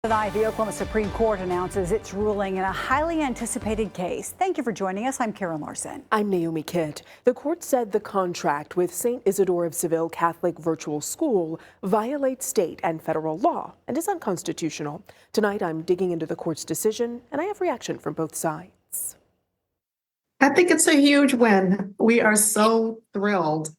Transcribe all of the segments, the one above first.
Tonight, the Oklahoma Supreme Court announces its ruling in a highly anticipated case. Thank you for joining us. I'm Karen Larson. I'm Naomi Keitt. The court said the contract with St. Isidore of Seville Catholic Virtual School violates state and federal law and is unconstitutional. Tonight, I'm digging into the court's decision, and I have reaction from both sides. I think it's a huge win. We are so thrilled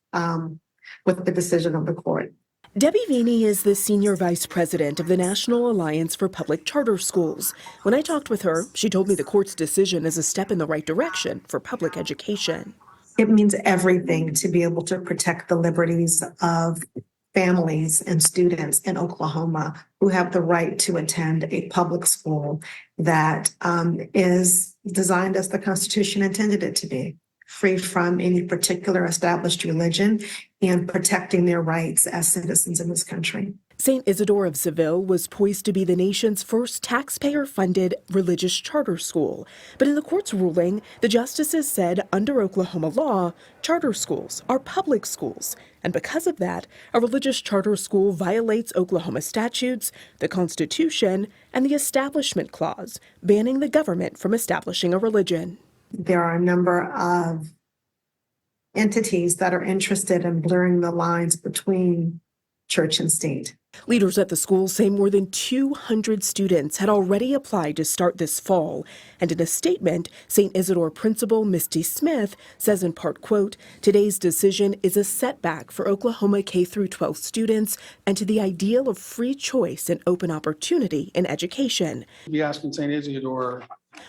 with the decision of the court. Debbie Veney is the senior vice president of the National Alliance for Public Charter Schools. When I talked with her, she told me the court's decision is a step in the right direction for public education. It means everything to be able to protect the liberties of families and students in Oklahoma who have the right to attend a public school that is designed as the Constitution intended it to be, free from any particular established religion and protecting their rights as citizens in this country. St. Isidore of Seville was poised to be the nation's first taxpayer-funded religious charter school. But in the court's ruling, the justices said under Oklahoma law, charter schools are public schools. And because of that, a religious charter school violates Oklahoma statutes, the Constitution, and the Establishment Clause, banning the government from establishing a religion. There are a number of entities that are interested in blurring the lines between church and state. Leaders at the school say more than 200 students had already applied to start this fall. And in a statement, St. Isidore principal Misty Smith says in part, quote, "Today's decision is a setback for Oklahoma K-12 students and to the ideal of free choice and open opportunity in education." Be asking St. Isidore.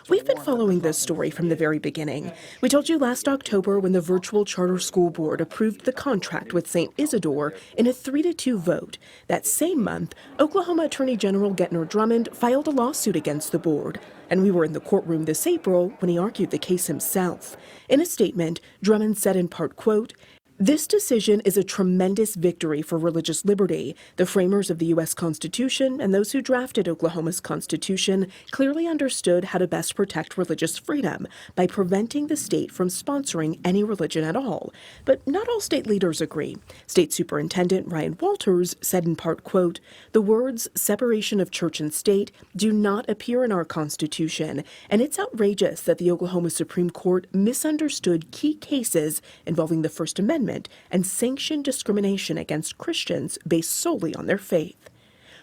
We've been following this story from the very beginning. We told you last October when the Virtual Charter School Board approved the contract with St. Isidore in a 3-2 vote. That same month, Oklahoma Attorney General Getner Drummond filed a lawsuit against the board. And we were in the courtroom this April when he argued the case himself. In a statement, Drummond said in part, quote, "This decision is a tremendous victory for religious liberty. The framers of the U.S. Constitution and those who drafted Oklahoma's Constitution clearly understood how to best protect religious freedom by preventing the state from sponsoring any religion at all. But not all state leaders agree. State Superintendent Ryan Walters said in part, quote, "The words separation of church and state do not appear in our Constitution, and it's outrageous that the Oklahoma Supreme Court misunderstood key cases involving the First Amendment and sanctioned discrimination against Christians based solely on their faith."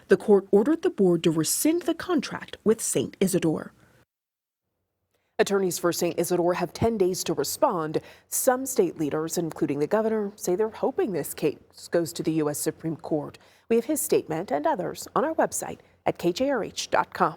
The court ordered the board to rescind the contract with St. Isidore. Attorneys for St. Isidore have 10 days to respond. Some state leaders, including the governor, say they're hoping this case goes to the U.S. Supreme Court. We have his statement and others on our website at kjrh.com.